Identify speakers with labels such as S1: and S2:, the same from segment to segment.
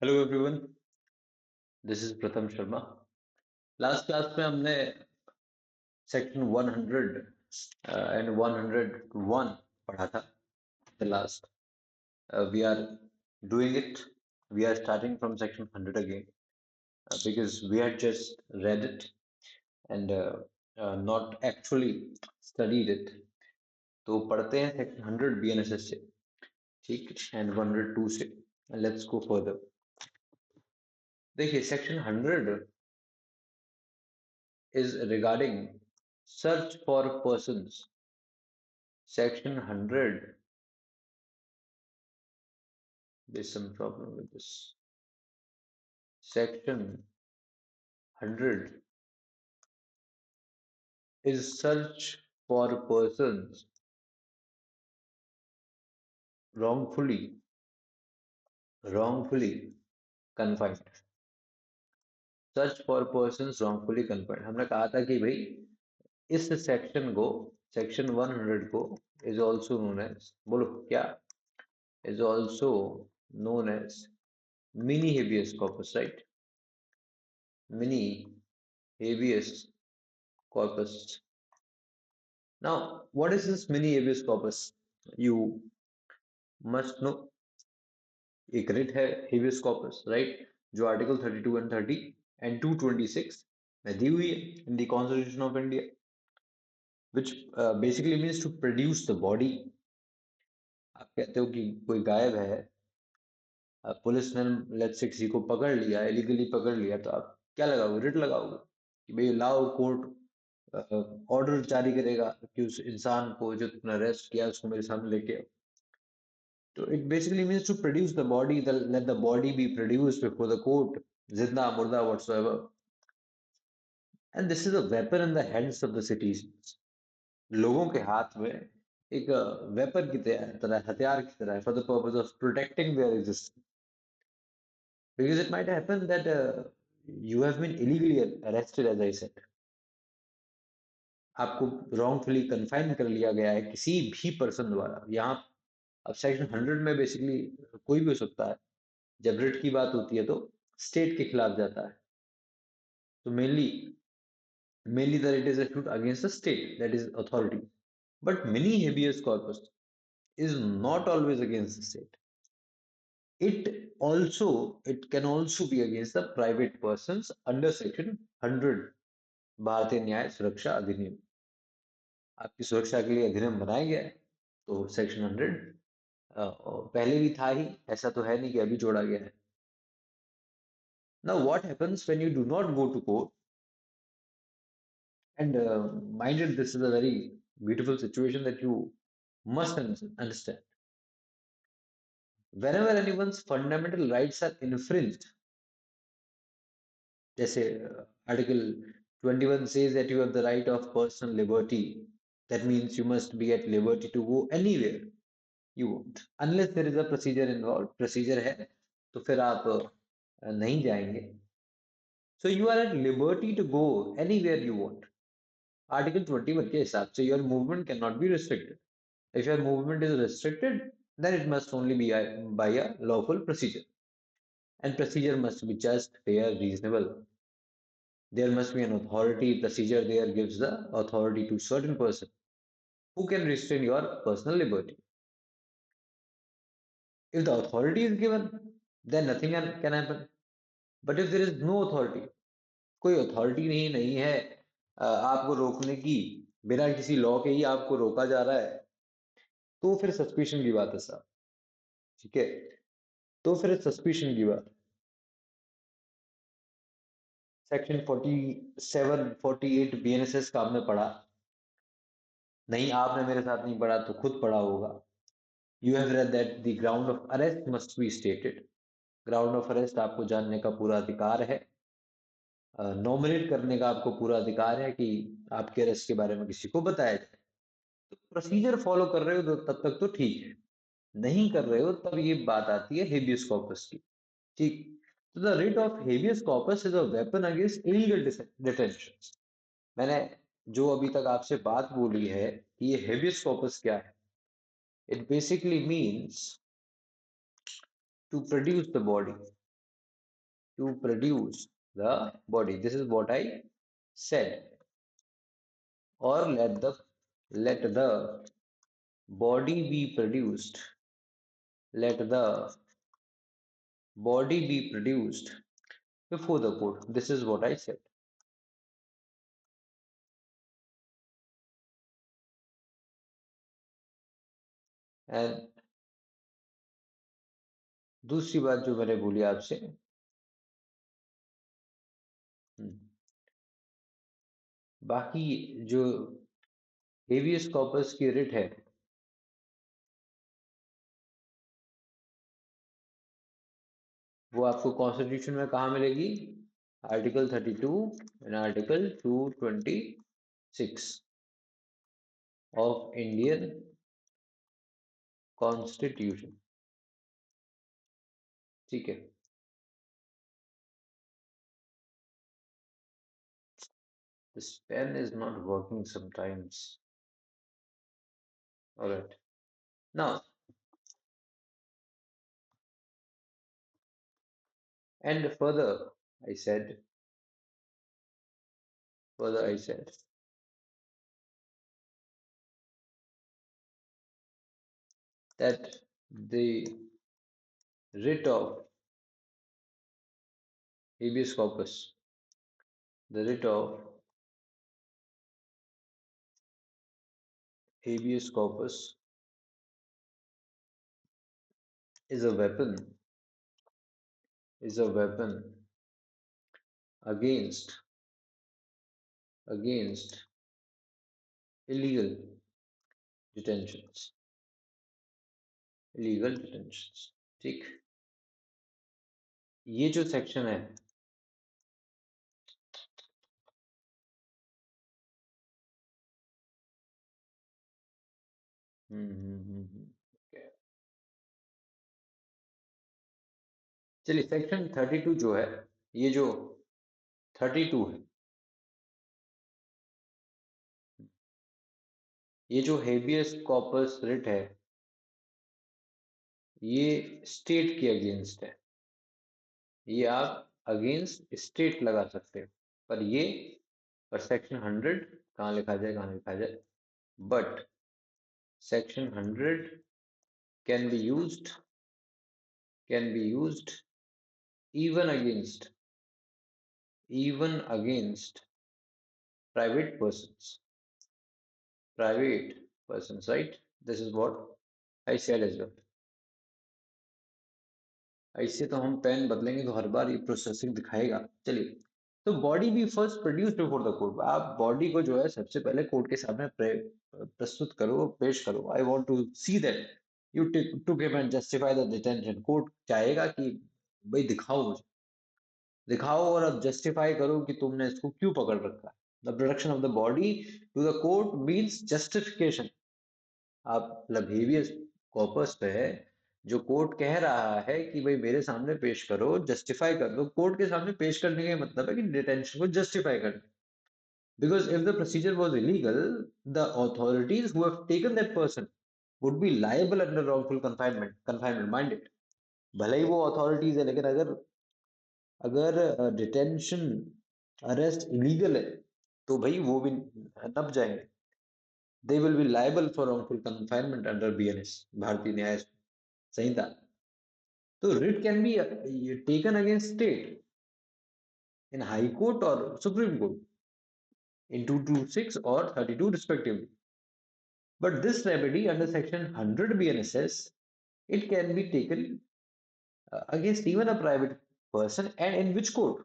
S1: Hello everyone, this is प्रथम Sharma. Last class में हमने सेक्शन 100 एंड 101 पढ़ा था। The last we are doing it, we are starting from section 100 again because we had just read it and not actually studied it. तो पढ़ते हैं section 100 BNSS से, ठीक, एंड 102 से। Let's go further. देखिए, section 100 is regarding search for persons. Section 100, there's some problem with this. Section 100 is search for persons wrongfully confined. Search for persons wrongfully conferred. हमने कहा था कि भाई इस सेक्शन को, सेक्शन 100 को, इज ऑल्सो नोन एज, बोलो क्या, is also known as mini habeas corpus, right? Mini habeas corpus. Now, what is this mini habeas corpus? You must know एक रिट है habeas corpus, right? जो article 32 and 30 and 226 में दी हुई है in the Constitution of India, which basically means to produce the body. आप कहते हो कि कोई गायब है, पुलिस ने लेट्स से किसी को पकड़ लिया, इलीगली पकड़ लिया, तो आप क्या लगाओगे? रिट लगाओगे कि भाई लाओ, कोर्ट ऑर्डर जारी करेगा कि उस इंसान को जो तुमने अरेस्ट किया उसको मेरे सामने लेके आओ। So it basically means to produce the body, let the body be produced before the court, zinda, murda, whatsoever. And this is a weapon in the hands of the citizens. लोगों के हाथ में एक वेपन की तरह, हथियार की तरह, for the purpose of protecting their existence. Because it might happen that you have been illegally arrested, as I said. आपको wrongfully confined कर लिया गया है किसी भी पर्सन द्वारा। यहाँ अब सेक्शन 100 में बेसिकली कोई भी हो सकता है। जब रिट की बात होती है तो स्टेट के खिलाफ जाता है। तो mainly that it is a suit against the state, that is authority. But mini habeas corpus is not always against the state. It can also be against the private persons under section 100 भारतीय न्याय सुरक्षा अधिनियम। आपकी सुरक्षा के लिए अधिनियम बनाया गया है, तो सेक्शन 100 पहले भी था ही, ऐसा तो है नहीं कि अभी जोड़ा गया है। Now what happens when you do not go to court? And mind it, this is a very beautiful situation that you must understand. Whenever anyone's fundamental rights are infringed, जैसे Article 21 says that you have the right of personal liberty. That means you must be at liberty to go anywhere you want, unless there is a procedure involved. Procedure है, तो फिर आप नहीं जाएंगे. So you are at liberty to go anywhere you want. Article 21 के हिसाब से your movement cannot be restricted. If your movement is restricted, then it must only be by a lawful procedure. And procedure must be just, fair, reasonable. There must be an authority. Procedure there gives the authority to certain person who can restrain your personal liberty. If the authority is given, then nothing can happen. But if there is no authority, कोई authority नहीं है आपको रोकने की, बिना किसी law के ही आपको रोका जा रहा है, तो फिर सस्पिशन की बात है साहब, ठीक है? तो फिर सस्पिशन की बात। सेक्शन 47 48 बीएनएसएस का आपने पढ़ा नहीं? आपने मेरे साथ नहीं पढ़ा तो खुद पढ़ा होगा। You have read that the ground of arrest must be stated. Ground of arrest आपको जानने का पूरा अधिकार है, नॉमिनेट करने का आपको पूरा अधिकार है कि आपके अरेस्ट के बारे में किसी को बताया जाए। तो प्रोसीजर फॉलो कर रहे हो तो तब तक तो ठीक है, नहीं कर रहे हो तब ये बात आती है हेबियस कॉर्पस की, ठीक? तो the writ of habeas corpus is a weapon against illegal detention. मैंने जो अभी तक आपसे बात बोली है कि ये हेबियस कॉर्पस क्या है, it basically means to produce the body, to produce the body. This is what I said. Or let the body be produced. Let the body be produced before the code. This is what I said. And दूसरी बात जो मैंने बोली आपसे, बाकी जो habeas corpus की writ है, वो आपको कॉन्स्टिट्यूशन में कहाँ मिलेगी? Article 32 and article 226 of Indian constitution. ठीक है, this pen is not working sometimes. All right, now and further I said that the writ of habeas corpus, the writ of habeas corpus is a weapon, is a weapon against against illegal detentions, illegal detentions। ठीक, ये जो section है, okay। चलिए, section 32 जो है, ये जो 32 है, ये जो हेबियस कॉर्पस रिट है, ये स्टेट के अगेंस्ट है। ये आप अगेंस्ट स्टेट लगा सकते हो, पर सेक्शन 100 कहाँ लिखा जाए, कहाँ लिखा जाए? But section 100 can be used even against private persons, right? This is what I said as well। ऐसे तो हम पेन बदलेंगे तो हर बार ये प्रोसेसिंग दिखाएगा। चलिए, तो body be first produce before the court. आप बॉडी को जो है सबसे पहले कोर्ट के सामने प्रस्तुत करो, पेश करो। I want to see that you took him and justify the detention. Court चाहेगा कि भाई दिखाओ मुझे, दिखाओ और अब जस्टिफाई करो कि तुमने इसको क्यों पकड़ रखा है। The production of the body to the court means justification. आप मतलब हेवियस कॉर्पस पे है, जो कोर्ट कह रहा है कि भाई मेरे सामने पेश करो, जस्टिफाई कर दो। कोर्ट के सामने पेश करने का मतलब है कि डिटेंशन को जस्टिफाई कर दो। Because if the procedure was illegal, the authorities who have taken that person would be liable under wrongful confinement। confinement minded, भले ही वो अथॉरिटीज है, लेकिन अगर अगर डिटेंशन अरेस्ट इलीगल है तो भाई वो भी नप जाएंगे। They will be liable for wrongful confinement under BNS, भारतीय न्याय संहिता। तो writ can be taken against state in High Court or Supreme Court in 226 or 32 respectively. But this remedy under section 100 BNSS, it can be taken against even a private person, and in which court?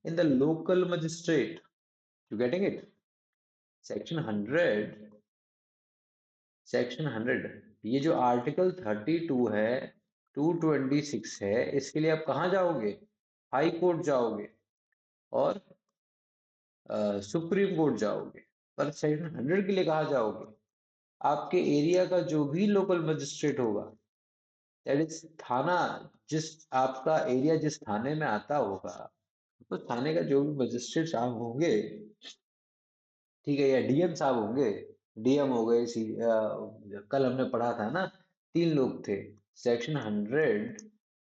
S1: In the local magistrate। You getting it? Section 100, section 100, ये जो article 32 है, 226 है, इसके लिए आप कहाँ जाओगे? High court जाओगे और सुप्रीम कोर्ट जाओगे। पर सेक्शन 100 के लिए कहाँ जाओगे? आपके एरिया का जो भी लोकल मजिस्ट्रेट होगा, दैट इज थाना, जिस आपका एरिया जिस थाने में आता होगा, तो थाने का जो भी मजिस्ट्रेट साहब होंगे, ठीक है, या डीएम साहब होंगे, डीएम हो गए, कल हमने पढ़ा था ना, 3 लोग थे। सेक्शन 100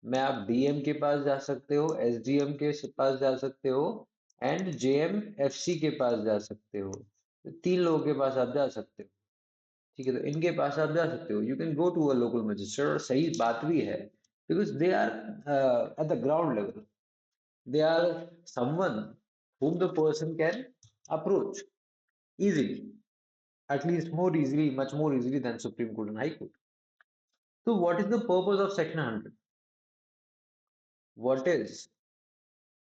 S1: में आप डीएम के पास जा सकते हो, एसडीएम के पास जा सकते हो, एंड जेएम एफसी के पास जा सकते हो। तो 3 लोगों के पास आप जा सकते हो। ठीक है, तो इनके पास आप जा सकते हो। You can go to a local magistrate, और सही बात भी है, because they are at the ground level, they are someone whom the person can approach easily, at least more easily, much more easily than Supreme Court and High Court. So what is the purpose of Section 100? What is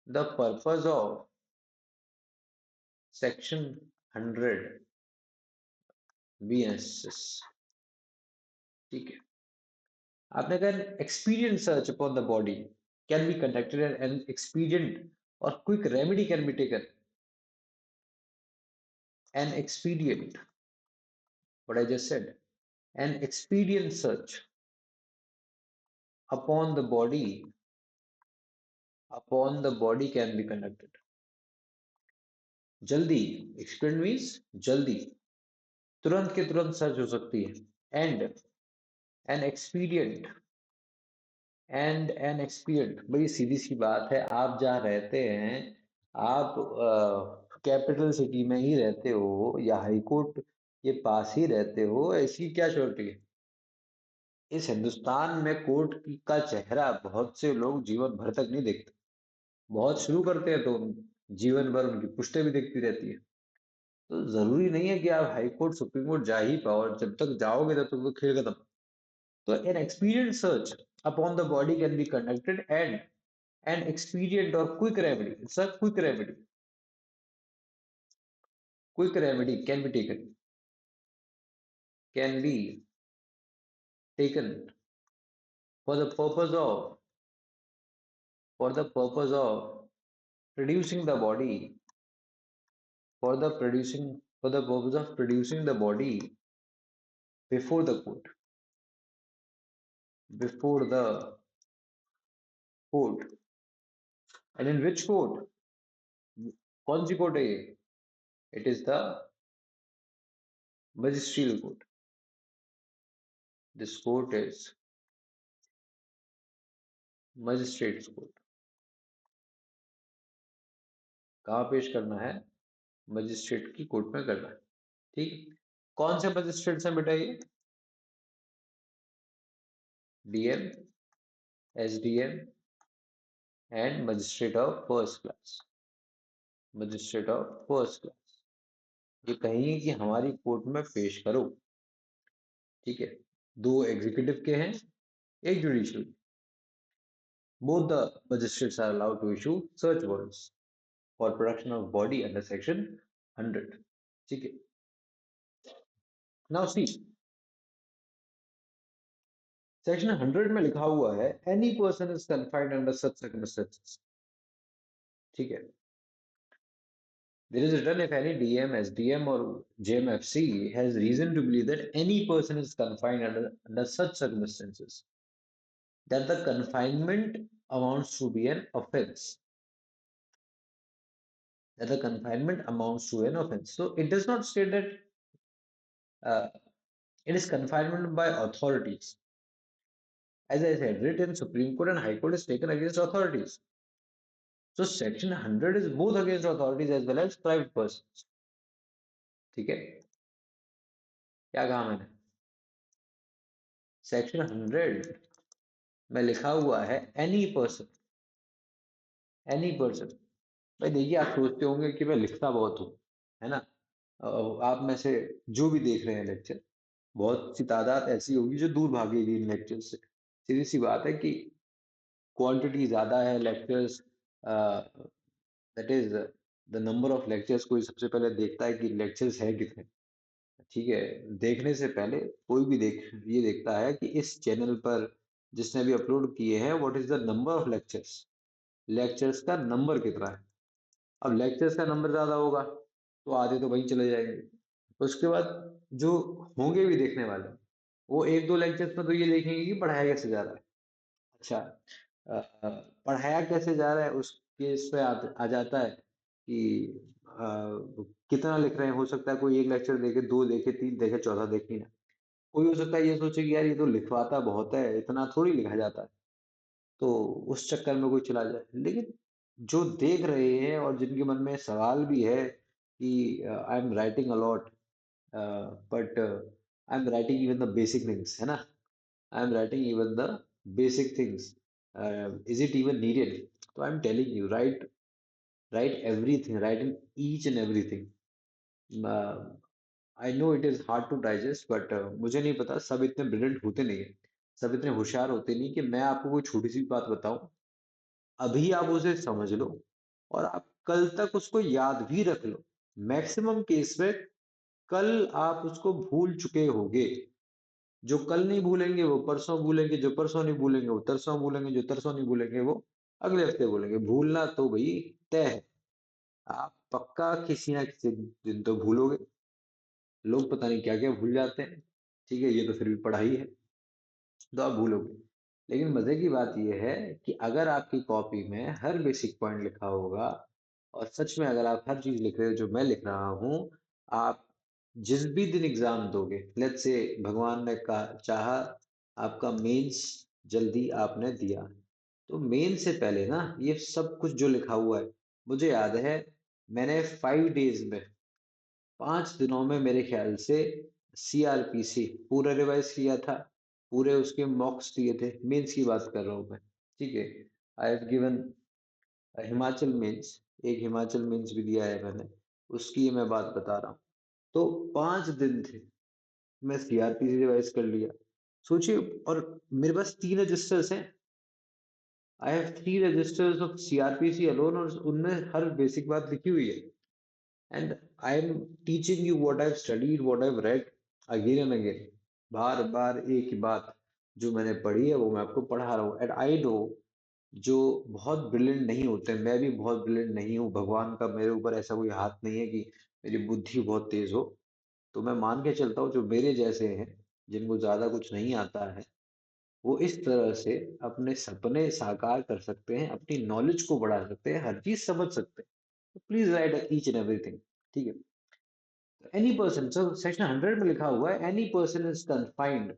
S1: the purpose of Section 100 BNSS? ठीक है, आपने कहा expedient search upon the body can be conducted, and an expedient or quick remedy can be taken. An expedient, what I just said, an expedient search upon the body can be conducted. जल्दी, expedient means जल्दी, तुरंत के तुरंत search हो सकती है। And N expedient, बड़ी सीधी सी बात है, आप जहाँ रहते हैं, आप कैपिटल सिटी में ही रहते हो या हाई कोर्ट के पास ही रहते हो, ऐसी क्या श्योरिटी है? इस हिंदुस्तान में कोर्ट का चेहरा बहुत से लोग जीवन भर तक नहीं देखते। बहुत शुरू करते हैं तो जीवन भर उनकी पुश्तें भी दिखती रहती है। तो जरूरी नहीं है कि आप हाई कोर्ट सुप्रीम कोर्ट जा ही पाओ, और जब तक जाओगे तब तक तो खेल खत्म। तो an expedient search upon the body can be conducted, and an expedient or quick remedy, it's a quick remedy, can be taken for the purpose of, producing the body, for the purpose of producing the body before the court, before the court, and in which court? कौन सी court है ये? It is the magisterial court. This court is magistrates court. कहाँ पेश करना है? Magistrate की court में करना है। ठीक, कौन से मजिस्ट्रेट हैं बेटा ये? DM, SDM and magistrate of first class, magistrate of first class. ये कहेंगे कि हमारी कोर्ट में पेश करो। ठीक है, 2 एग्जीक्यूटिव के हैं, 1 judicial. Both the magistrates are allowed to issue search warrants for production of body under section 100। ठीक है, नाउ सी, सेक्शन 100 में लिखा हुआ है any person is confined under such circumstances. ठीक है, there is written, if any DM, SDM or JMFC has reason to believe that any person is confined under such circumstances, that the confinement amounts to be an offense. That the confinement amounts to an offense. So it does not state that uh, it is confinement by authorities. As I said, written Supreme Court and High Court is taken against authorities. So Section 100 is both against authorities as well as private persons. ठीक है, क्या कहा मैंने? Section 100 में लिखा हुआ है any person, भाई देखिए, आप सोचते होंगे कि मैं लिखता बहुत हूँ, है ना? आप में से जो भी देख रहे हैं लेक्चर, बहुत सी तादाद ऐसी होगी जो दूर भागेगी इन लेक्चर से। सीधी सी बात है कि क्वांटिटी ज्यादा है lectures, that is the number of lectures. कोई सबसे पहले देखता है कि लेक्चर्स है कितने। ठीक है, देखने से पहले कोई भी ये देखता है कि इस चैनल पर जिसने भी अपलोड किए हैं, what is the number of lectures, lectures का नंबर कितना है। अब लेक्चर्स का नंबर ज्यादा होगा तो आधे तो वहीं चले जाएंगे। उसके बाद जो होंगे भी देखने वाले, वो 1-2 लेक्चर्स में तो ये देखेंगे कि पढ़ाया कैसे जा रहा है। अच्छा, पढ़ाया कैसे जा रहा है उसके इस पे आ जाता है कि कितना लिख रहे हैं। हो सकता है कोई 1 लेक्चर देखे, 2 देखे, 3 देखे, चौथा देख ही ना। कोई हो सकता है ये सोचे कि यार ये तो लिखवाता बहुत है, इतना थोड़ी लिखा जाता है। तो उस चक्कर में कोई चला जाए। लेकिन जो देख रहे हैं और जिनके मन में सवाल भी है कि I am writing a lot, but I am writing even the basic things, है ना, I am writing even the basic things, is it even needed? तो I am telling you, right, right everything, right in each and everything. I know it is hard to digest, but मुझे नहीं पता, सब इतने brilliant होते नहीं है, सब इतने होशियार होते नहीं कि मैं आपको कोई छोटी सी बात बताऊं, अभी आप उसे समझ लो और आप कल तक उसको याद भी रख लो। मैक्सिमम केस में कल आप उसको भूल चुके होगे। जो कल नहीं भूलेंगे वो परसों भूलेंगे, जो परसों नहीं भूलेंगे वो तरसों भूलेंगे, जो तरसों नहीं भूलेंगे वो अगले हफ्ते भूलेंगे। भूलना तो भाई तय है, आप पक्का किसी ना किसी दिन तो भूलोगे। लोग पता नहीं क्या क्या भूल जाते हैं, ठीक है, ये तो फिर भी पढ़ाई है, तो आप भूलोगे। लेकिन मजे की बात यह है कि अगर आपकी कॉपी में हर बेसिक पॉइंट लिखा होगा, और सच में अगर आप हर चीज लिख रहे हो जो मैं लिख रहा हूँ, आप जिस भी दिन एग्जाम दोगे, लेट्स से भगवान ने कहा चाहा आपका मेंस जल्दी आपने दिया, तो मेन से पहले ना ये सब कुछ जो लिखा हुआ है, मुझे याद है मैंने 5 डेज में, 5 दिनों में मेरे ख्याल से सीआरपीसी पूरा रिवाइज किया था, पूरे उसके मॉक्स दिए थे, मेंस की बात कर रहा हूँ मैं, ठीक है। I have given Himachal mains, एक हिमाचल मेंस भी दिया है मैंने, उसकी मैं बात बता रहा हूँ। तो 5 दिन थे, मैं सीआरपीसी रिवाइज कर लिया, सोचिए। और मेरे पास 3 रजिस्टर्स हैं, I have 3 registers of CrPC alone, और उनमें हर बेसिक बात लिखी हुई है। And I'm teaching you what I've studied, what I've read again and again. बार बार एक ही बात जो मैंने पढ़ी है वो मैं आपको पढ़ा रहा हूँ। एंड आई नो जो बहुत ब्रिलियंट नहीं होते, मैं भी बहुत ब्रिलियंट नहीं हूँ, भगवान का मेरे ऊपर ऐसा कोई हाथ नहीं है कि मेरी बुद्धि बहुत तेज हो। तो मैं मान के चलता हूँ जो मेरे जैसे हैं, जिनको ज्यादा कुछ नहीं आता है, वो इस तरह से अपने सपने साकार कर सकते हैं, अपनी नॉलेज को बढ़ा सकते हैं, हर चीज समझ सकते हैं। तो please right each and everything, ठीक है। एनी पर्सन, सो सेक्शन 100 में लिखा हुआ है, any person is confined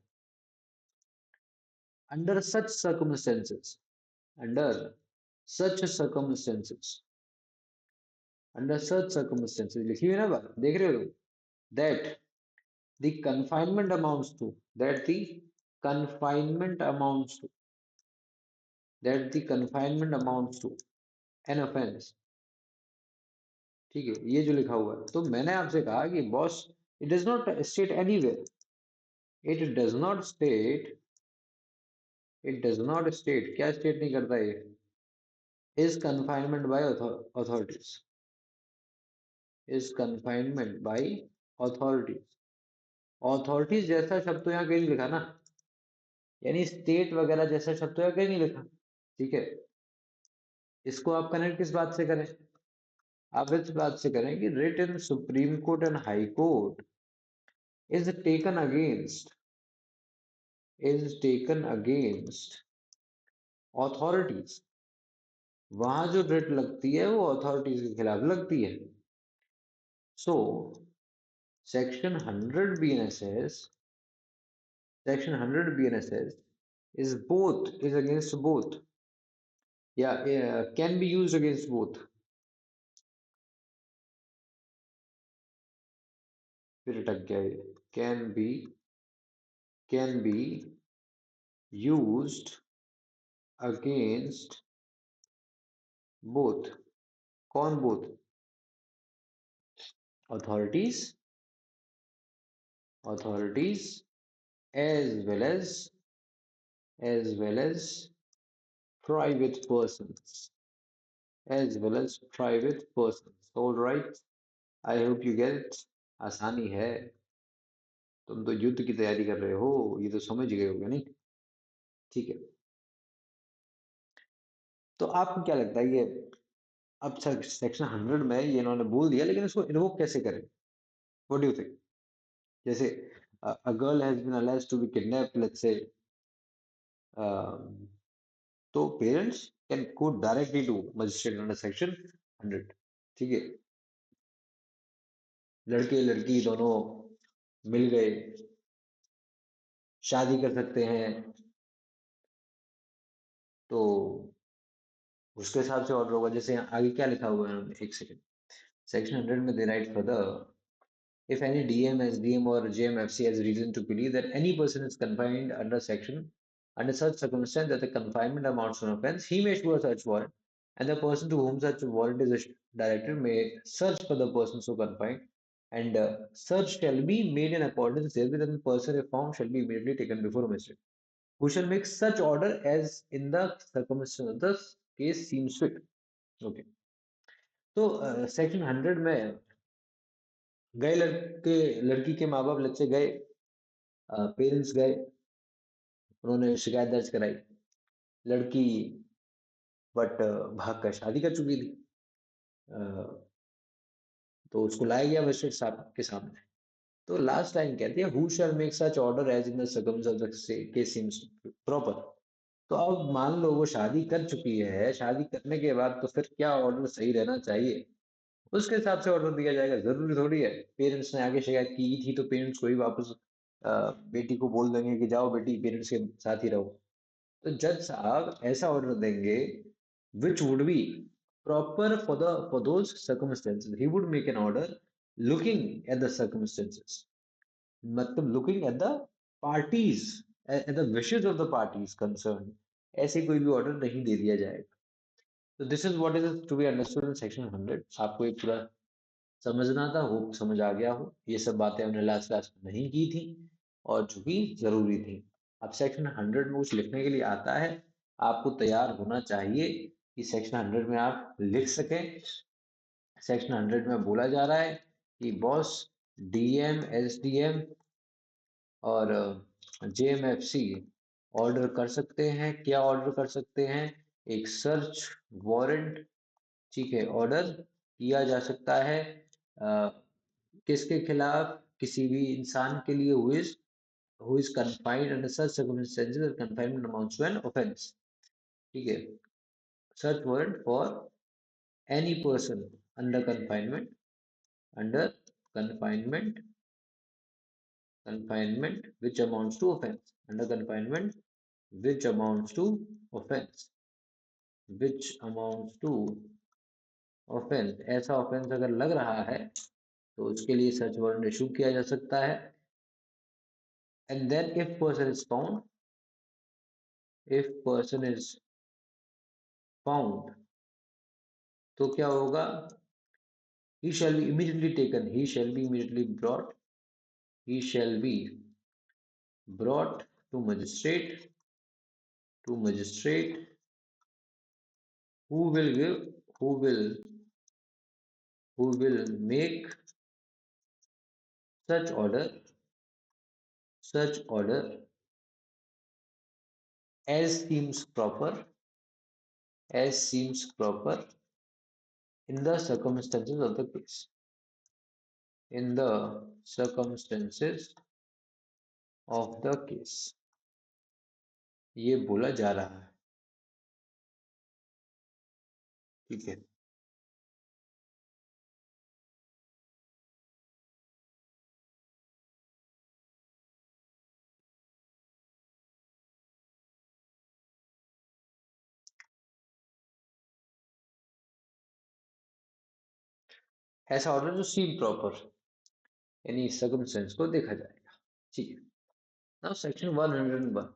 S1: under such circumstances, under such circumstances, under such circumstances लिखी हुई है ना बात, देख रहे हो, that the confinement amounts to, that the confinement amounts to, that the confinement amounts to an offence, ठीक है, ये जो लिखा हुआ है। तो मैंने आपसे कहा कि boss, it does not state anywhere, it does not state, it does not state, क्या स्टेट नहीं करता ये, is confinement by authorities, is confinement by authorities। authorities जैसा शब्द तो यहाँ कहीं नहीं लिखा ना, यानी स्टेट वगैरह जैसा शब्द तो यहाँ कहीं नहीं लिखा, ठीक है। इसको आप कनेक्ट किस बात से करें, आप इस बात से करें कि writ in supreme court and high court is taken against, is taken against authorities. वहां जो रिट लगती है वो अथॉरिटीज के खिलाफ लगती है। So section 100 BNSS, section 100 BNSS is both, is against both, yeah, can be used against both, फिर अटक गया ये, can be, can be used against both, कौन both, authorities, authorities as well as, as well as private persons, as well as private persons, all right, I hope you get it। आसानी है, तुम तो युद्ध की तैयारी कर रहे हो, ये तो समझ गए होगे नहीं, ठीक है। तो आपको क्या लगता है ये, अब सेक्शन 100 में ये इन्होंने बोल दिया, लेकिन इसको इन्वोक कैसे करें, व्हाट डू यू थिंक? जैसे a girl has been alleged to be kidnapped, let's say, तो parents can go directly to magistrate under section 100, ठीक है। लड़के लड़की दोनों मिल गए, शादी कर सकते हैं, तो उसके हिसाब से ऑर्डर होगा। जैसे यहाँ आगे क्या लिखा हुआ है, एक सेकंड, सेक्शन 100 में they write further, if any DM, SDM or JMFC has reason to believe that any person is confined under section, under such circumstance that the confinement amounts to an offence, he may issue a search warrant, and the person to whom such warrant is directed may search for the person so confined, and search shall be made in accordance therewith, and the person, if found, shall be immediately taken before a magistrate, who shall make such order as in the circumstance of the case seems fit. Okay. तो section 100 में गए लड़के लड़की के माँ बाप लच्चे गए, parents गए, उन्होंने शिकायत दर्ज कराई। लड़की बट भाग कर शादी कर चुकी थी। अ, तो उसको लाया गया मजिस्ट्रेट साहब के सामने। तो लास्ट टाइम कहती है, who shall make such order as in the circumstances of the case seems proper. तो अब मान लो वो शादी कर चुकी है, शादी करने के बाद तो फिर क्या ऑर्डर सही रहना चाहिए, उसके हिसाब से ऑर्डर दिया जाएगा। जरूरी थोड़ी है पेरेंट्स ने आगे शिकायत की थी तो पेरेंट्स को ही वापस बेटी को बोल देंगे कि जाओ बेटी पेरेंट्स के साथ ही रहो। तो जज साहब ऐसा ऑर्डर देंगे which would be proper for those circumstances. He would make an order looking at the circumstances, मतलब looking at the parties, at the wishes of the parties concerned. ऐसे कोई भी ऑर्डर नहीं दे दिया जाएगा। तो this is what is to be understood in section 100। आपको एक पूरा समझना था, होप समझ आ गया हो। ये सब बातें हमने लास्ट क्लास में नहीं की थी और जो कि जरूरी थी। अब सेक्शन 100 में कुछ लिखने के लिए आता है, आपको तैयार होना चाहिए कि सेक्शन 100 में आप लिख सकें। सेक्शन 100 में बोला जा रहा है कि बॉस, डीएम, एसडीएम और जेएमएफसी ऑर्डर कर सकते हैं। क्या ऑर्डर कर सकते हैं? एक सर्च वारंट, ठीक है, ऑर्डर किया जा सकता है। किसके खिलाफ? किसी भी इंसान के लिए who is confined under such circumstances that confinement amounts to an offense, ठीक है। search warrant for any person under confinement, under confinement, confinement which amounts to offense, under confinement which amounts to offense, which amounts to offense। ऐसा offence अगर लग रहा है तो उसके लिए सर्च वारंट इशू किया जा सकता है। And then if person is found, if person is found, तो क्या होगा? He shall be immediately taken, he shall be immediately brought, he shall be brought to magistrate, to magistrate, who will give, who will, who will make such order, such order as seems proper, as seems proper in the circumstances of the case, in the circumstances of the case। ये बोला जा रहा है, ठीक है। ऐसा order जो सीम proper यानी सर्कमस्टेंस को देखा जाएगा, ठीक है। Now section 101,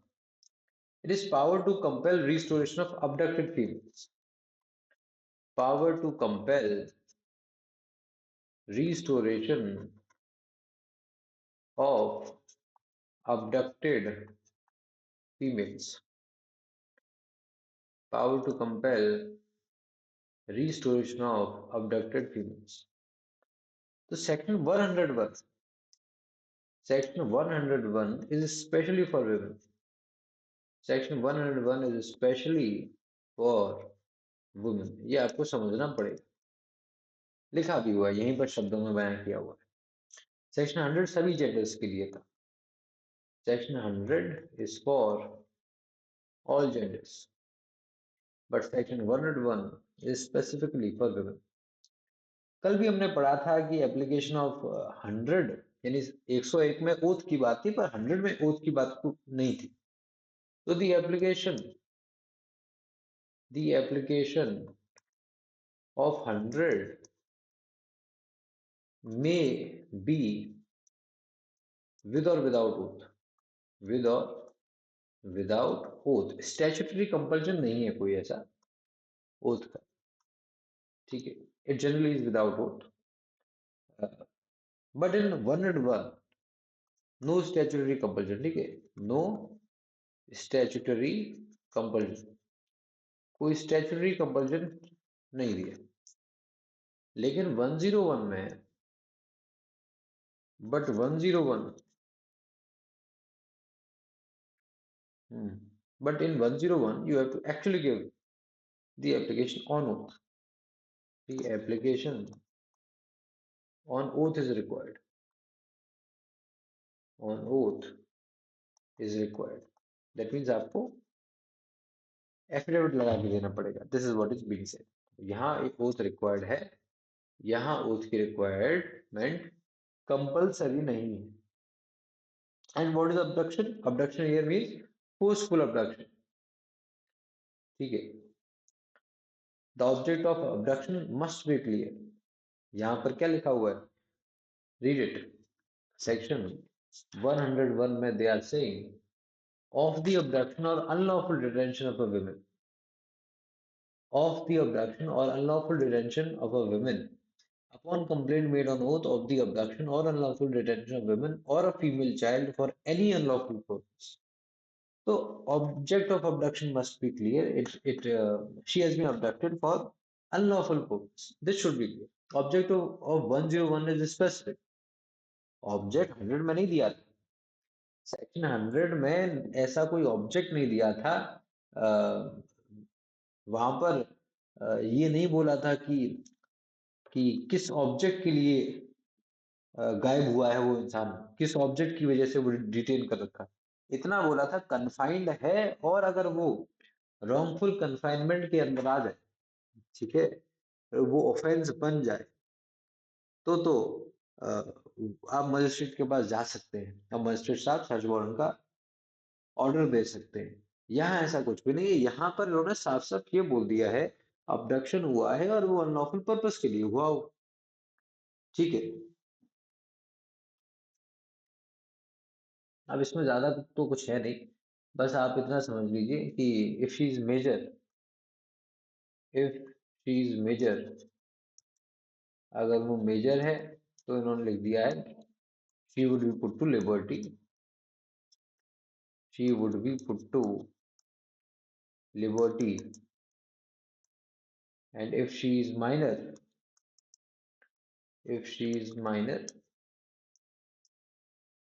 S1: it is power to compel restoration of abducted females, power to compel restoration of abducted females, power to compel restoration of abducted females। तो section 101, section 101 is especially for women, section 101 is especially for women। ये आपको समझना पड़ेगा, लिखा भी हुआ है यहीं पर, शब्दों में बयान किया हुआ है। सेक्शन 100 सभी जेंडर्स के लिए था, section 100 is for all genders, but section 101 is specifically for women। कल भी हमने पढ़ा था कि एप्लीकेशन ऑफ 100 यानी 101 में ओथ की बात थी, पर 100 में ओथ की बात नहीं थी। तो the application the application of 100 may be with or without oath, with or without oath, statutory compulsion नहीं है कोई ऐसा ओथ का, ठीक है, it generally is without oath, but in 101 no statutory compulsion, ठीक है, नो स्टैट्यूटरी कंपल्शन, कोई स्टैट्यूटरी कंपल्शन नहीं दिया, लेकिन 101 में, but 101, but in 101 you have to actually give the application on oath. The application on oath is required. On oath is required. That means आपको affidavit लगा के देना पड़ेगा. This is what is being said. यहाँ एक oath required है, यहाँ oath की रिक्वायरमेंट कंपल्सरी नहीं है. And what is abduction? Abduction here means forceful abduction, ठीक है. The object of abduction must be clear. यहाँ पर क्या लिखा हुआ है? Read it. सेक्शन 101 में they are saying of the abduction or unlawful detention of a woman, of the abduction or unlawful detention of a woman upon complaint made on oath of the abduction or unlawful detention of women or a female child for any unlawful purpose. So object of abduction must be clear. She has been abducted for unlawful purpose. This should be clear. Object of 101 is specific. Object 100 में नहीं दिया था. Section 100 में ऐसा कोई object नहीं दिया था. वहां पर ये नहीं बोला था कि किस ऑब्जेक्ट के लिए गायब हुआ है वो इंसान, किस ऑब्जेक्ट की वजह से वो डिटेन कर रखा. इतना बोला था कन्फाइंड है, और अगर वो रॉन्गफुल कन्फाइनमेंट के अंदर आ जाए, ठीक है, वो ऑफेंस बन जाए, तो आप मजिस्ट्रेट के पास जा सकते हैं, अब मजिस्ट्रेट साहब सर्च वारंट का ऑर्डर दे सकते हैं. यहाँ ऐसा कुछ भी नहीं है. यहाँ पर इन्होंने साफ साफ ये बोल दिया है अबडक्शन हुआ है और वो अनलॉफुल पर्पस के लिए हुआ हो, ठीक है. अब इसमें ज्यादा तो कुछ है नहीं, बस आप इतना समझ लीजिए कि if she is major, if she is major, अगर वो मेजर है तो इन्होंने लिख दिया है she would be put to liberty, she would be put to liberty. And if she is minor, if she is minor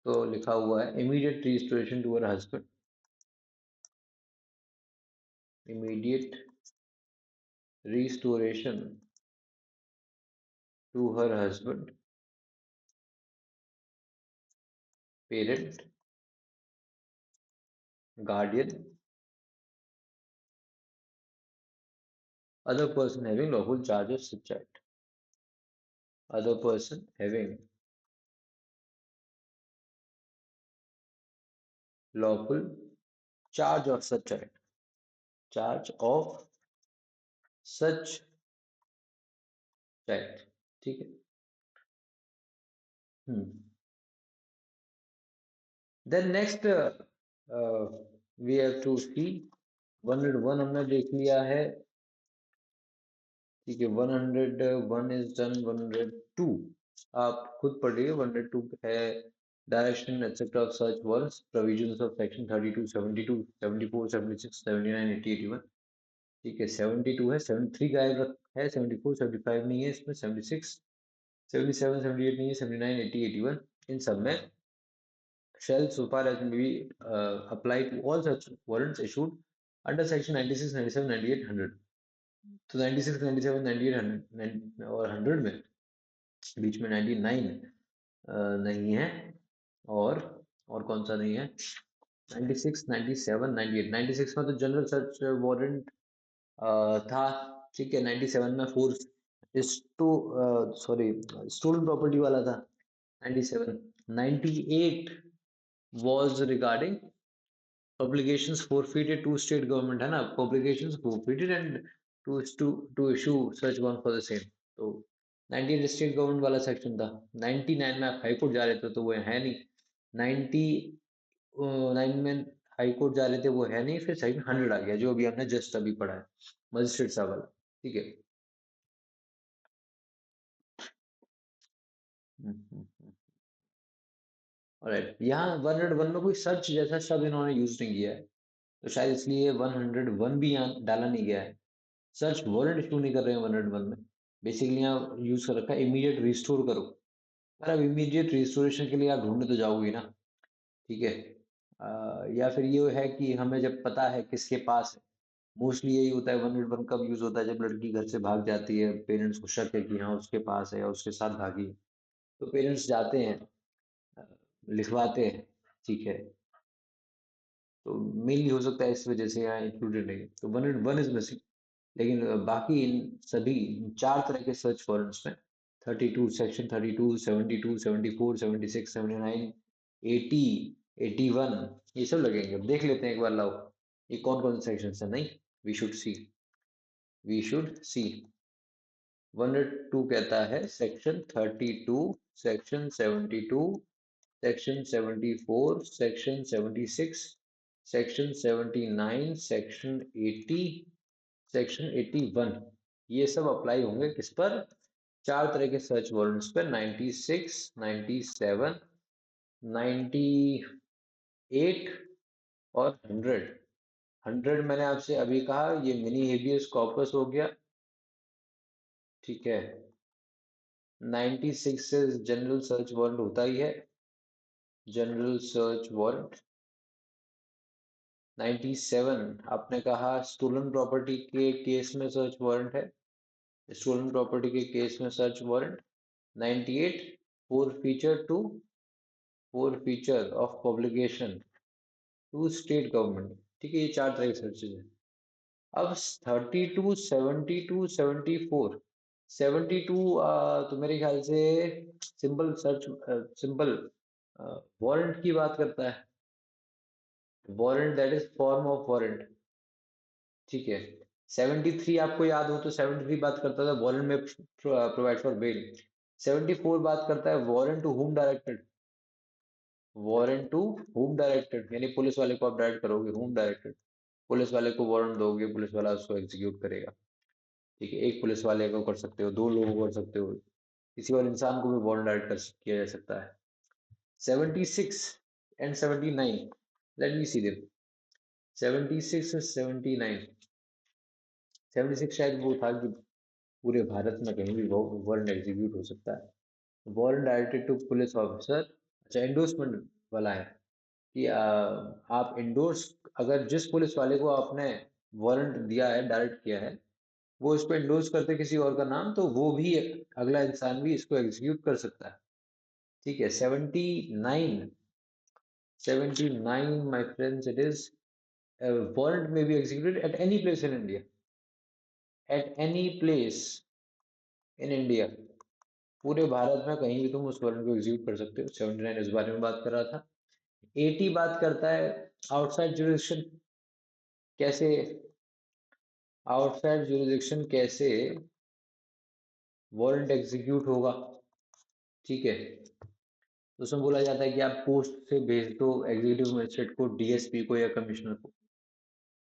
S1: तो लिखा हुआ है immediate restoration to her husband, immediate restoration to her husband, parent, guardian, other person having lawful charge of such child, other person having lawful charge of such child, charge of such child, ठीक है. Then next we have to see 101 हमने देख लिया है, ठीक है. 101 is done. 102 आप खुद पढ़िए. 102 है direction etc of search warrants, provisions of section 32, 72, 74, 76, 79, 80, 81, ठीक है. 72 है, 73 गायब है, 74, 75 नहीं है इसमें, 76, 77, 78 नहीं है, 79, 80, 81 इन सब में shall so far as may be apply to all such warrants issued under section 96, 97, 98, 100. तो 96, 97, 98, 100 और 100 में बीच में 99 नहीं है, और कौन सा नहीं है? 96, 97, 98. 96 में तो जनरल सर्च वारंट था, ठीक है. 97 में फोर्स सॉरी स्टोलन प्रॉपर्टी वाला था. 97, 98 was regarding obligations forfeited to state government है ना, obligations forfeited and to issue such one for the same। तो 98 स्टेट गवर्नमेंट वाला सेक्शन था। 99 में आप हाई कोर्ट जा रहे थे तो वो है नहीं। 99 में हाई कोर्ट जा रहे थे वो है नहीं, फिर सेक्शन 100 आ गया जो अभी हमने जस्ट अभी पढ़ा है, मजिस्ट्रेट साहब वाला। ठीक है। ऑलराइट, यहाँ 101 में कोई सर्च जैसा शब्द इन्होंने यूज नहीं किया है, तो शायद इसलिए 101 भी यहाँ डाला नहीं गया है। सर्च वारंट इशू नहीं कर रहे हैं 101 में। बेसिकली यहाँ यूज कर रखा है इमीडिएट रिस्टोर करो। पर अब इमीडिएट रिस्टोरेशन के लिए आप ढूंढने तो जाओगे ना। ठीक है। या फिर ये है कि हमें जब पता है किसके पास है, मोस्टली यही होता है। 101 कब यूज होता है, जब लड़की घर से भाग जाती है, पेरेंट्स को शक है कि हाँ उसके पास है या उसके साथ भागी है, तो पेरेंट्स जाते हैं, अ, लिखवाते हैं। ठीक है। तो मेनली हो सकता है इस वजह से यहाँ इंक्लूडेड नहीं है, तो 101 इज मिसिंग। लेकिन बाकी इन सभी चार तरह के सर्च वारंट्स में 32 सेक्शन 32 72 74 76 79 80 81 ये सब लगेंगे। अब देख लेते हैं एक बार, लाओ ये कौन कौन से सेक्शन है। नहीं, वी शुड सी 102 कहता है section 32 section 72 section 74 section 76 section 79 section 80 section 81 ये सब अप्लाई होंगे किस पर? चार तरह के सर्च वारंट्स पर, 96 97 98 और 100। 100 मैंने आपसे अभी कहा ये मिनी हेबियस कॉर्पस हो गया। ठीक है। 96 से जनरल सर्च वारंट होता ही है, जनरल सर्च वारंट। 97 आपने कहा स्टोलन प्रॉपर्टी के केस में सर्च वारंट है, स्टोलन प्रॉपर्टी के केस में search warrant. 98 forfeiture to forfeiture of publication to state government. ठीक है, ये चार तरह के सर्चेज हैं। अब 32 72 74 72 तो मेरे ख्याल से सिंपल सर्च, सिंपल वारंट की बात करता है। Warrant that is form of warrant. ठीक है। 73 आपको याद हो तो 73 बात करता था वारंट में प्रोवाइड फॉर बेल। 74 बात करता है warrant to whom directed, warrant to whom directed, यानी पुलिस वाले को आप डायरेक्ट करोगे, हुम डायरेक्टेड। पुलिस वाले को वारंट दोगे, पुलिस वाला उसको एग्जीक्यूट करेगा। ठीक है, एक पुलिस वाले को कर सकते हो, दो लोगों को कर सकते हो, किसी और इंसान को भी वारंट डायरेक्ट किया जा सकता है। 76 and 79, let me see them. 76 और 79, 76 शायद वो था कि पूरे भारत में कहीं भी वारंट एग्जीक्यूट हो सकता है। Warrant directed to police officer, अच्छा एंडोर्समेंट वाला है कि आप इंडोर्स, अगर जिस पुलिस वाले को आपने वारंट दिया है, डायरेक्ट किया है, वो इस पे इंडोर्स करते किसी और का नाम, तो वो भी अगला इंसान भी इसको एग्जीक्यूट कर सकता है। ठीक है। 79, 79 my friends, it is warrant may be executed at any place in India, at any place in India. पूरे भारत में कहीं भी तुम उस वारंट को एग्जीक्यूट कर सकते हो। 79 इस बारे में बात कर रहा था। 80 बात करता है आउटसाइड जुरिडिक्शन, कैसे आउटसाइड जुरिडिक्शन कैसे वारंट एग्जीक्यूट होगा। ठीक है। तो उसमें बोला जाता है कि आप पोस्ट से भेज दो एग्जीक्यूटिव मजिस्ट्रेट को, डीएसपी को या कमिश्नर को।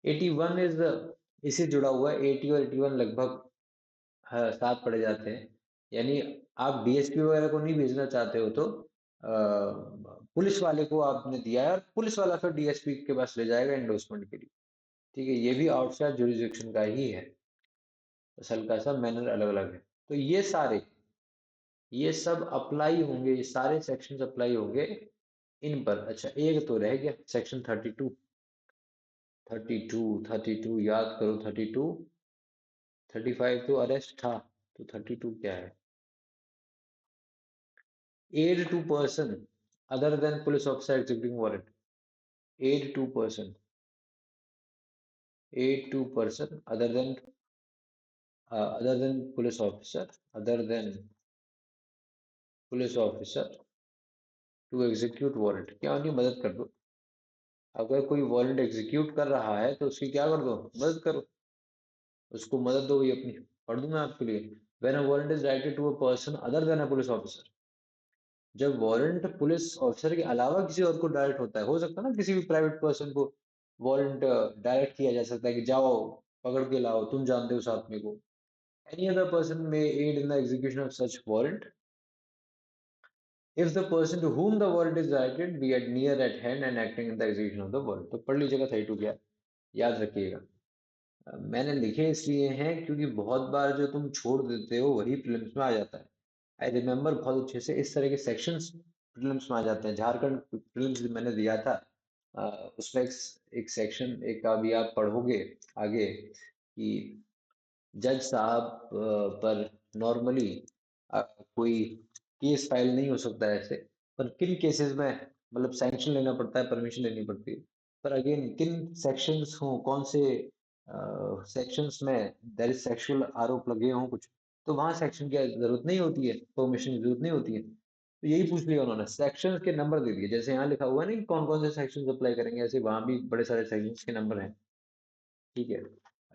S1: 81 इज इसे जुड़ा हुआ है, 80 और 81 लगभग साथ पड़े जाते हैं। यानी आप डीएसपी वगैरह को नहीं भेजना चाहते हो तो पुलिस वाले को आपने दिया है और पुलिस वाला फिर डीएसपी के पास ले जाएगा एंडोर्समेंट के लिए। ठीक है, ये भी आउटसाइड जुरिडिक्शन का ही है, बस हल्का सा मैनर अलग अलग है। तो ये सब अप्लाई होंगे, ये सारे सेक्शंस अप्लाई होंगे इन पर। अच्छा एक तो रह गया सेक्शन 32। 32 32 याद करो। 32 35 तो अरेस्ट था, तो 32 क्या है? Aid to person other than police officer executing warrant. Aid to person, aid to person other than police officer, other than police officer to execute warrant. क्या उनकी मदद कर दो। अगर कोई वारंट एग्जीक्यूट कर रहा है तो उसकी क्या कर दो, मदद करो, उसको मदद दो ये अपनी। पढ़ दूं मैं आपके लिए। When a warrant is righted to a person other than a police officer, जब वारंट पुलिस ऑफिसर के अलावा किसी और को डायरेक्ट होता है, हो सकता है ना किसी भी प्राइवेट पर्सन को वारंट डायरेक्ट किया जा सकता है कि जाओ पकड़ के लाओ, तुम जानते हो उस आदमी को। Any other person may aid in the execution of such warrant if the person to whom the warrant is directed be at near at hand and acting in the execution of the warrant। तो पढ़ लीजिएगा, सही to क्या, याद रखिएगा। मैंने लिखे इसलिए हैं क्योंकि बहुत बार जो तुम छोड़ देते हो वही प्रीलिम्स में आ जाता है। आई रिमेम्बर बहुत अच्छे से इस तरह के सेक्शंस प्रीलिम्स में आ जाते हैं। झारखंड प्रीलिम्स मैंने दिया था, उसमें एक सेक्शन एक अभी आप पढ़ोगे आगे कि जज साहब पर नॉर्मली कोई केस फाइल नहीं हो सकता है ऐसे, पर किन केसेस में मतलब सैंक्शन लेना पड़ता है, परमिशन लेनी पड़ती है। पर अगेन किन सेक्शंस हो, कौन से सेक्शंस में देयर इज सेक्सुअल आरोप लगे हों कुछ, तो वहां सेक्शन की जरूरत नहीं होती है, परमिशन की जरूरत नहीं होती है। तो यही पूछ लिया उन्होंने, सेक्शंस के नंबर दे दिए, जैसे यहाँ लिखा हुआ है ना कि कौन कौन से सेक्शंस अप्लाई करेंगे, ऐसे वहां भी बड़े सारे सेक्शंस के नंबर हैं। ठीक है,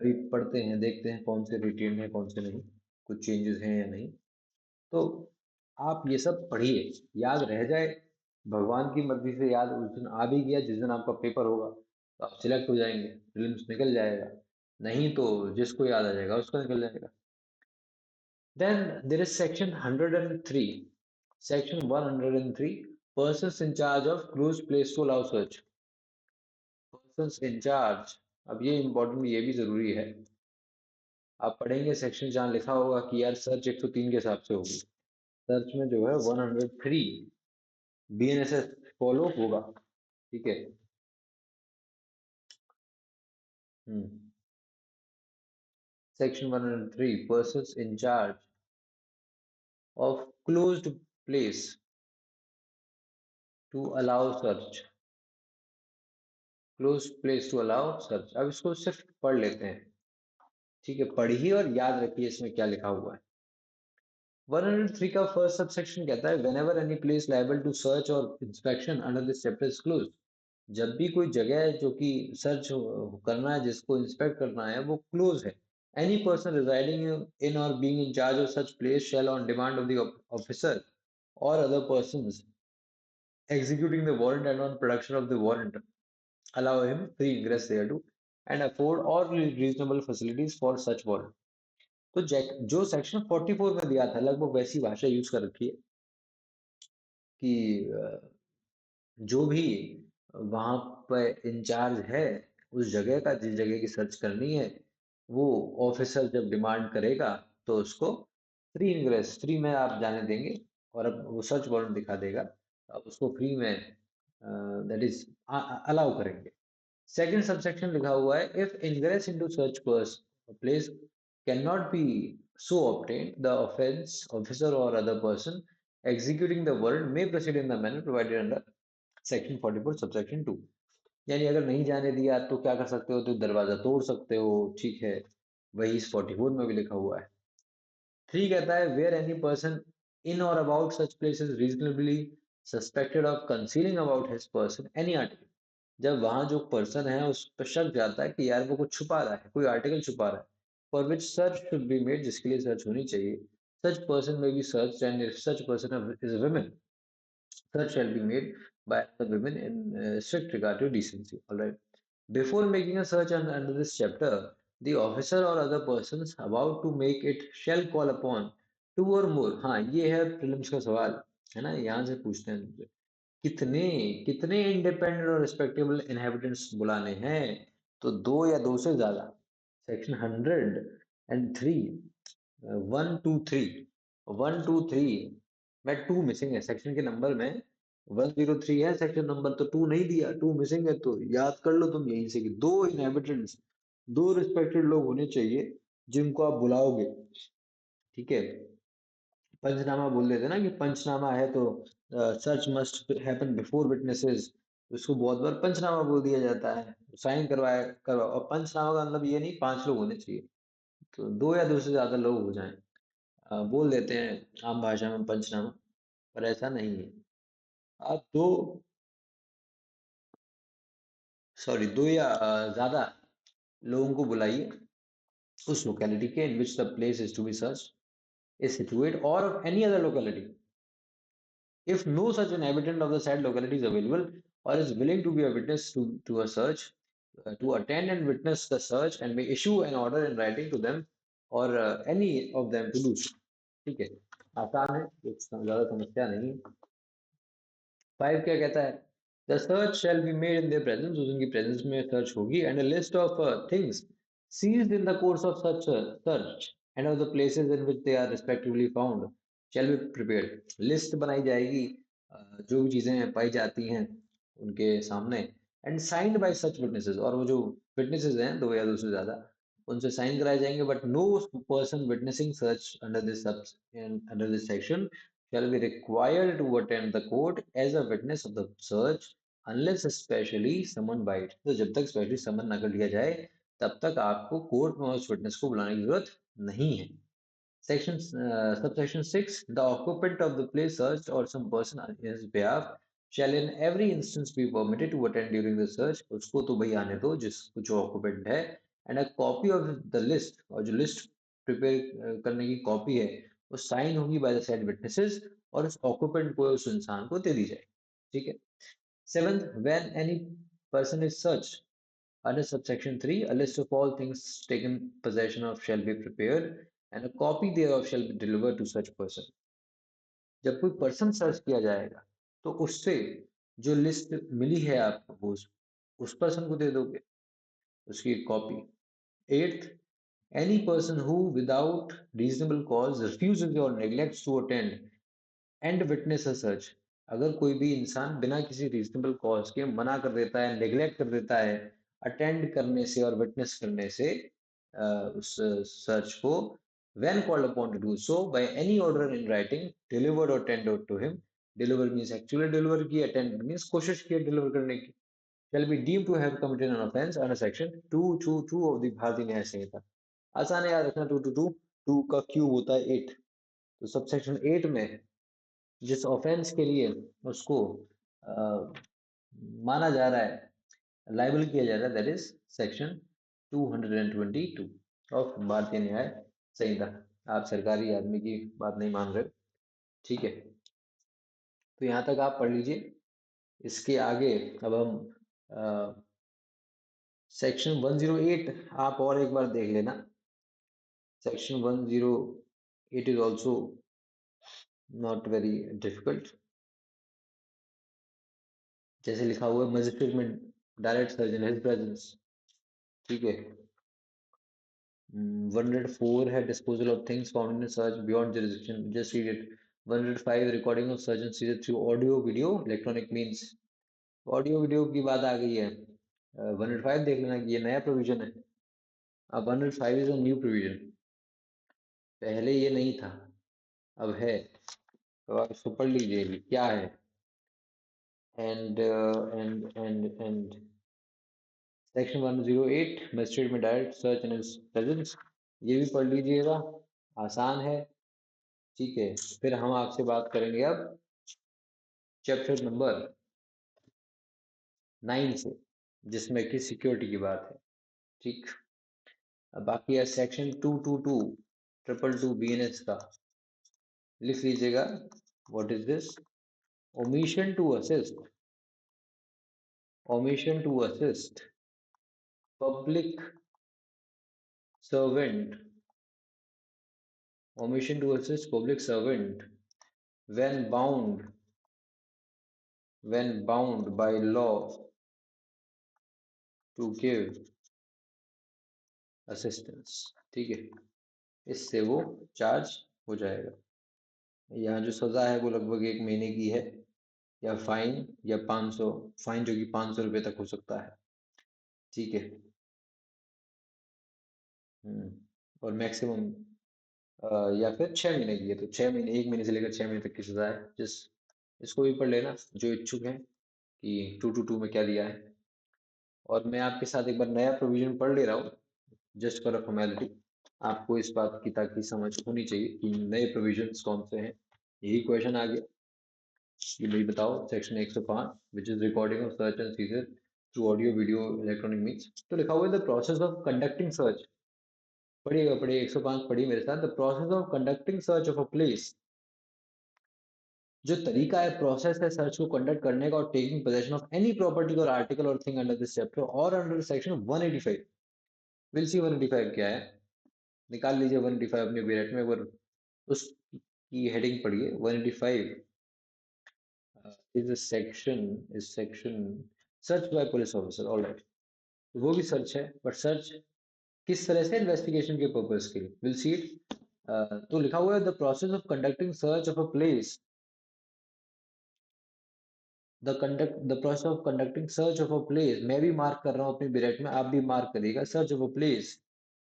S1: अभी पढ़ते हैं, देखते हैं कौन से रिटेन है कौन से नहीं, कुछ चेंजेस हैं या नहीं। तो आप ये सब पढ़िए, याद रह जाए, भगवान की मर्जी से याद उस दिन आ भी गया जिस दिन आपका पेपर होगा, तो आप सिलेक्ट हो जाएंगे, प्रीलिम्स निकल जाएगा। नहीं तो जिसको याद आ जाएगा उसका निकल जाएगा। Then there is section 103, section 103, persons in charge of closed place to allow search। persons in charge, अब ये इंपॉर्टेंट, ये भी जरूरी है। आप पढ़ेंगे सेक्शन जहाँ लिखा होगा कि यार सर्च 103 के हिसाब से होगी, सर्च में जो है 103 बीएनएसएस फॉलो होगा। ठीक है। Section 103, persons in charge of closed place to allow search, close place to allow search. अब इसको सिर्फ पढ़ लेते हैं। ठीक है, पढ़िए और याद रखिए इसमें क्या लिखा हुआ है। 103 का फर्स्ट सबसेक्शन कहता है whenever any place liable to search or inspection under this chapter is closed। जब भी कोई जगह है जो कि सर्च करना है, जिसको इंस्पेक्ट करना है, वो क्लोज है। Any person residing in or being in charge of such place shall on demand of the officer or other persons executing the warrant and on production of the warrant allow him free ingress thereto and afford all reasonable facilities for such warrant। तो जो section 44 में दिया था लगभग वैसी भाषा use कर रखी है कि जो भी वहां पर इंचार्ज है उस जगह का, जिस जगह की सर्च करनी है, वो ऑफिसर जब डिमांड करेगा तो उसको फ्री इनग्रेस, फ्री में आप जाने देंगे, और अब वो सर्च वारंट दिखा देगा, अब उसको फ्री में दैट इज अलाउ करेंगे। सेकंड सबसेक्शन लिखा हुआ है if ingress into search place can not be so obtained the offense officer or other person executing the warrant may proceed in the manner provided under section 44 subsection 2। यानी अगर नहीं जाने दिया तो क्या कर सकते हो, तो दरवाजा तोड़ सकते हो। ठीक है, वही इस 44 में भी लिखा हुआ है। 3 कहता है वेयर एनी पर्सन इन और about such place is reasonably suspected of concealing about his person any article. जब वहां जो पर्सन है उस पर शक जाता है कि यार वो कुछ छुपा रहा है, कोई आर्टिकल छुपा रहा है, for which search should be made, जिसके लिए सर्च होनी चाहिए, such person may be search and if such person is women search shall be made by the women in strict regard to decency। All right. Before making a search under this chapter, the officer or other persons about to make it shall call upon two or more। हाँ, ये है prelims का सवाल, है ना, यहाँ से पूछते हैं तुमसे, कितने कितने इंडिपेंडेंट और रिस्पेक्टेबल इनहेबिटेंट्स बुलाने हैं, तो दो या दो से ज्यादा। सेक्शन 103, 123, 123 में टू मिसिंग है सेक्शन के नंबर में। 103 है सेक्शन नंबर, तो टू नहीं दिया, टू मिसिंग है, तो याद कर लो तुम यहीं से कि दो इनहेबिटेंट्स, दो रिस्पेक्टेड लोग होने चाहिए जिनको आप बुलाओगे। ठीक है, पंचनामा बोल देते ना कि पंचनामा है तो search must happen before witnesses, उसको बहुत बार पंचनामा बोल दिया जाता है, साइन करवाओ। और पंचनामा का मतलब ये नहीं 5 लोग होने चाहिए, तो दो या दो से ज्यादा लोग हो जाएं। बोल देते हैं आम भाषा में पंचनामा, पर ऐसा नहीं है। आप दो सॉरी, दो या ज्यादा लोगों को बुलाइए उस लोकेलिटी के in which the place is to be searched is situated or of any other locality. If no such inhabitant of the said locality is available or is willing to be a witness to a search, to attend and witness the search and may issue an order in writing to them or any of them to do so. ठीक है, आसान है, कुछ ज्यादा समस्या नहीं है। 5 क्या कहता है? The search shall be made in their presence, उनकी प्रेजेंस में सर्च होगी, and a list of things seized in the course of such search and of the places in which they are respectively found shall be prepared. List बनाई जाएगी जो भी चीजें पाई जाती हैं उनके सामने, and signed by such witnesses, और वो जो विटनेसेस हैं दो या दो से ज्यादा, उनसे साइन कराए जाएंगे, but no person witnessing search under this section shall be required to attend the court as a witness of the search unless specially summoned by it। तो जब तक स्पेशली समन ना कर लिया जाए तब तक आपको कोर्ट में उस विटनेस को बुलाने की जरूरत नहीं है। Section subsection 6, the occupant of the place searched or some person on his behalf shall in every instance be permitted to attend during the search। उसको तो भाई आने दो जिसको जो occupant है, and a copy of the list, और जो list prepare करने की copy है वो sign होगी by the said witnesses और उस occupant को उस इंसान को दे दी जाए। ठीक है। Seventh, when any person is searched under subsection 3, a list of all things taken possession of shall be prepared, and a copy thereof shall be delivered to such person। जब कोई पर्सन सर्च किया जाएगा तो उससे जो list मिली है आपको वो उस पर्सन को दे दोगे, उसकी एक copy. Eighth, any person who without reasonable cause refuses or neglects to attend and witness search, अगर कोई भी इंसान बिना किसी रीजनेबल कॉज के मना कर देता है, नेग्लेक्ट कर देता है अटेंड करने से और विटनेस करने से उस सर्च को, when called upon to do so by any order in writing delivered or tendered to him, deliver means actually deliver की, attend means कोशिश की deliver करने की, shall be deemed to have committed an offense under section 222 of the भारतीय न्याय संहिता। आसान है याद रखना, 222 2 का क्यूब होता है 8, तो सब सेक्शन 8 में जिस ऑफेंस के लिए उसको माना जा रहा है, लाइबल किया जा रहा है, दैट इज सेक्शन 222 ऑफ भारतीय न्याय संहिता। आप सरकारी आदमी की बात नहीं मान रहे, ठीक है? तो यहाँ तक आप पढ़ लीजिए। इसके आगे अब हम सेक्शन 108 आप और एक बार देख लेना। Section 108 is also not very difficult. जैसे लिखा हुआ है मजिस्ट्रेट में direct search in his presence, ठीक है। 104 है disposal of things found in a search beyond jurisdiction, just read it। 105 recording of search and seizure through audio video electronic means, audio video की बात आ गई है। 105 देख लेना कि ये नया प्रोविजन है। अब 105 इज अ न्यू प्रोविजन, पहले ये नहीं था, अब है, तो आप इसको पढ़ लीजिए क्या है। एंड सेक्शन 108 मजिस्ट्रेट में direct search in his presence, ये भी पढ़ लीजिएगा, आसान है, ठीक है। फिर हम आपसे बात करेंगे अब चैप्टर नंबर 9 से, जिसमें कि सिक्योरिटी की बात है, ठीक। अब बाकी है सेक्शन 222 222 BNS का, लिख लीजिएगा। What is this? Omission to assist, omission to assist public servant, omission to assist public servant when bound by law to give assistance, ठीक है। इससे वो चार्ज हो जाएगा। यहाँ जो सजा है वो लगभग 1 महीने की है, या फाइन या 500, फाइन जो कि 500 रुपये तक हो सकता है, ठीक है। और मैक्सिमम या फिर 6 महीने की है, तो 6 महीने, 1 महीने से लेकर 6 महीने तक की सजा है। जिस इसको भी पढ़ लेना जो इच्छुक है कि 222 में क्या दिया है। और मैं आपके साथ एक बार नया प्रोविजन पढ़ ले रहा हूँ जस्ट फॉर अ फॉर्मेलिटी, आपको इस बात की ताकि समझ होनी चाहिए कि नए प्रोविजंस कौन से हैं। यही क्वेश्चन आ गया कि भाई बताओ section 105 which is recording of search and scissor through audio video electronic means. तो लिखा हुआ है the process of conducting search. पढ़िएगा, पढ़िए 105 पढ़िए मेरे साथ। The process of conducting search of a place, जो तरीका है, प्रोसेस है सर्च को कंडक्ट करने का, और taking possession of any property और article or thing under this chapter और अंडर सेक्शन 185। विल सी 185 क्या है, निकाल लीजिए 185 अपने ब्रैकेट में, एक बार उसकी हेडिंग पढ़िए। 185 is section search by police officer. Alright, वो भी सर्च है, बट सर्च किस तरह से, इन्वेस्टिगेशन के पर्पस के लिए। Will see it. तो लिखा हुआ है the process of conducting search of a place, the process of conducting search of a place. मैं भी मार्क कर रहा हूँ अपनी ब्रैकेट में, आप भी मार्क करिएगा। Search of a place,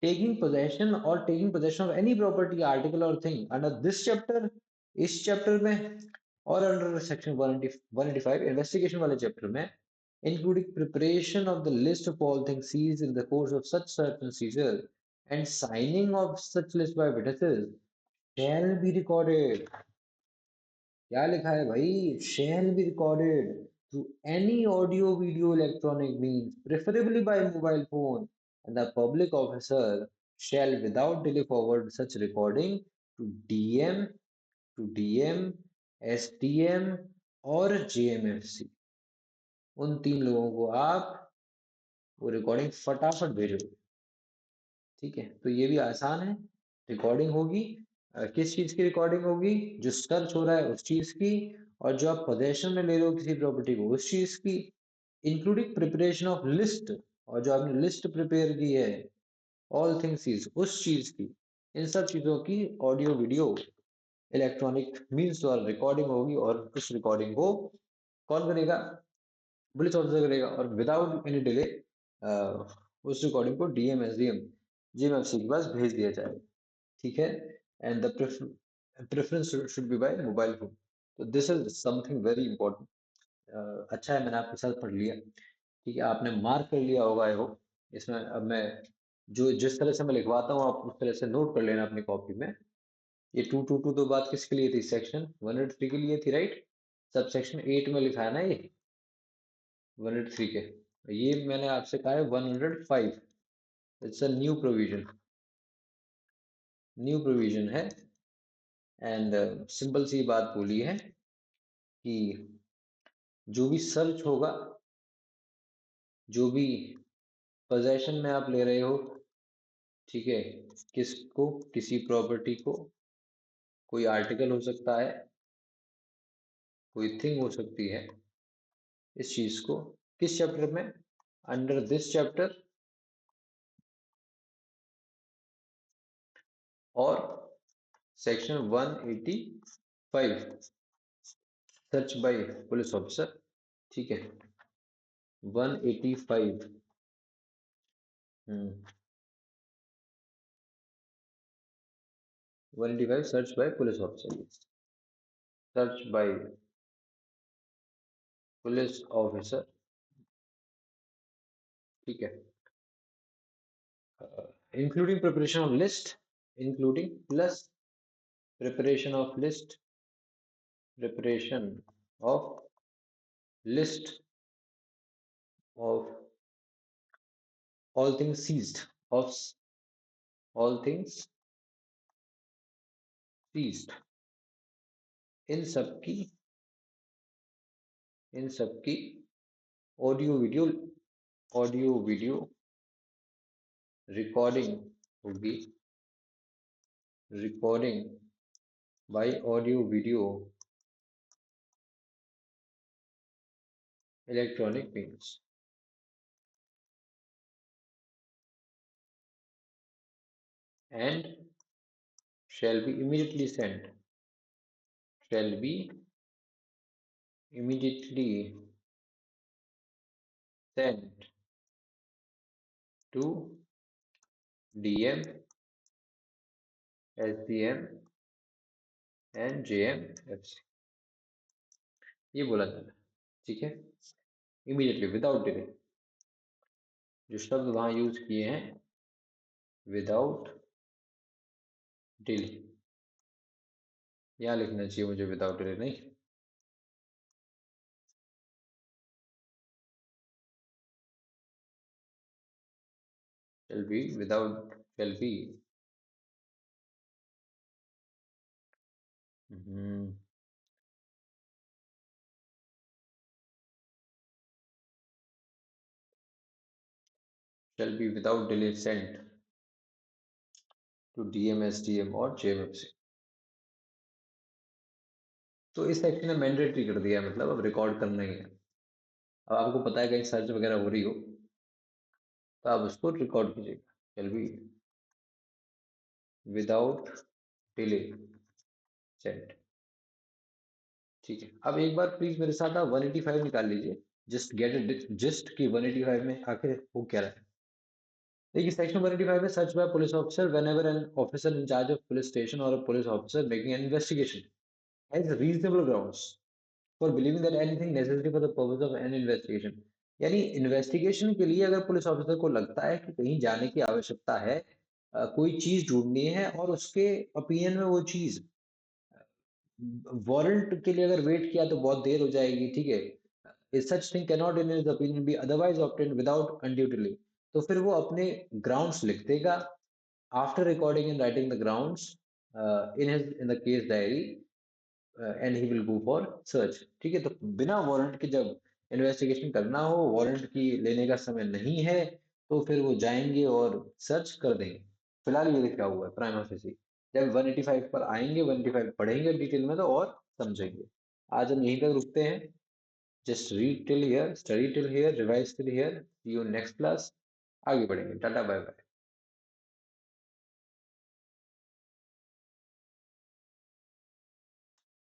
S1: taking possession of any property article or thing under this chapter, इस चैप्टर में, और अंडर सेक्शन 185 इन्वेस्टिगेशन वाले चैप्टर में, including preparation of the list of all things seized in the course of such search and seizure and signing of such list by witnesses shall be recorded. क्या लिखा है भाई, shall be recorded through any audio video electronic means preferably by mobile phone, and the public officer shall without delay forward such recording to DM, to DM, STM और JMFC। उन 3 लोगों को आप वो रिकॉर्डिंग फटाफट भेजो। ठीक है, तो ये भी आसान है। रिकॉर्डिंग होगी, किस चीज की रिकॉर्डिंग होगी, जो सर्च हो रहा है उस चीज की, और जो आप पोजेशन में ले रहे हो किसी प्रॉपर्टी को उस चीज की, इंक्लूडिंग प्रिपरेशन ऑफ लिस्ट, और जो आपने लिस्ट प्रिपेयर की है, ऑल थिंग्स इज उस चीज की, इन सब चीजों की ऑडियो वीडियो इलेक्ट्रॉनिक मीन्स द्वारा रिकॉर्डिंग होगी। और उस रिकॉर्डिंग को कौन करेगा, पुलिस ऑफिसर करेगा, और विदाउट एनी डिले उस रिकॉर्डिंग को डीएम, एसडीएम, जीएमएफसी के पास भेज दिया जाएगा। ठीक है, and the preference should be by mobile phone. तो this is something very important. अच्छा है मैंने आपके साथ पढ़ लिया। ठीक है, आपने मार्क कर लिया होगा आई होप। इसमें अब मैं जो जिस तरह से मैं लिखवाता हूँ आप उस तरह से नोट कर लेना अपनी कॉपी में। ये 222 तो बात किसके लिए थी, सेक्शन 103 के लिए थी, राइट। सब सेक्शन 8 में लिखा है ना ये 103 के। ये मैंने आपसे कहा है 105, इट्स अ न्यू प्रोविजन है। एंड सिंपल सी बात बोली है कि जो भी सर्च होगा, जो भी पोजेशन में आप ले रहे हो, ठीक है, किसको, किसी प्रॉपर्टी को, कोई आर्टिकल हो सकता है, कोई थिंग हो सकती है, इस चीज को किस चैप्टर में, अंडर दिस चैप्टर और section 185 search by police officer. ठीक है, 185। 185 search by police officer, search by police officer. ठीक है, including preparation of list, including plus preparation of list, preparation of list of all things seized, of all things seized, इन सब की, इन सब की audio video, audio video recording होगी, recording by audio video electronic means, and shall be immediately sent, shall be immediately sent to DM, SDM and JMFC। ये बोला जाना है। ठीक है, इमीडिएटली विदाउट डिले। जो शब्द वहां यूज किए हैं, विदाउट डिले, यहाँ लिखना चाहिए मुझे विदाउट डिले नहीं। shall be without shall be. Mhm. Shall be without delay sent to DM, SDM और JMFC. तो इस सेक्शन ने मैंडेटरी कर दिया है, मतलब अब रिकॉर्ड करना ही है। अब आपको पता है कहीं सर्च वगैरह हो रही हो तो आप उसको रिकॉर्ड कीजिएगा। Shall be without delay send. ठीक है, अब एक बार प्लीज मेरे साथ आप 185 निकाल लीजिए। जस्ट गेट इट जस्ट कि 185 में आखिर हो क्या रहा है। देखिए सेक्शन 185 में search by police officer whenever an officer in charge of police station or police officer making an investigation has reasonable grounds for believing that anything necessary for the purpose of an investigation. यानी investigation के लिए अगर police officer को लगता है कि कहीं जाने की आवश्यकता है, कोई चीज ढूंढनी है और उसके ओपिनियन में वो चीज, वारंट के लिए अगर वेट किया तो बहुत देर हो जाएगी, ठीक है, such thing can not in his opinion be otherwise obtained without undue delay. तो फिर वो अपने ग्राउंड्स लिख देगा after recording and writing the grounds in the case diary and he will go for search. ठीक है, तो बिना वारंट के जब इन्वेस्टिगेशन करना हो, वारंट की लेने का समय नहीं है, तो फिर वो जाएंगे और सर्च कर देंगे। फिलहाल ये लिखा हुआ है प्राइमा फेसी। जब 185 पर आएंगे, 185 पढ़ेंगे डिटेल में तो और समझेंगे। आज हम यहीं तक रुकते हैं। Just read till here, study till here, revise till here. See you next class. आगे बढ़ेंगे। Tata bye bye.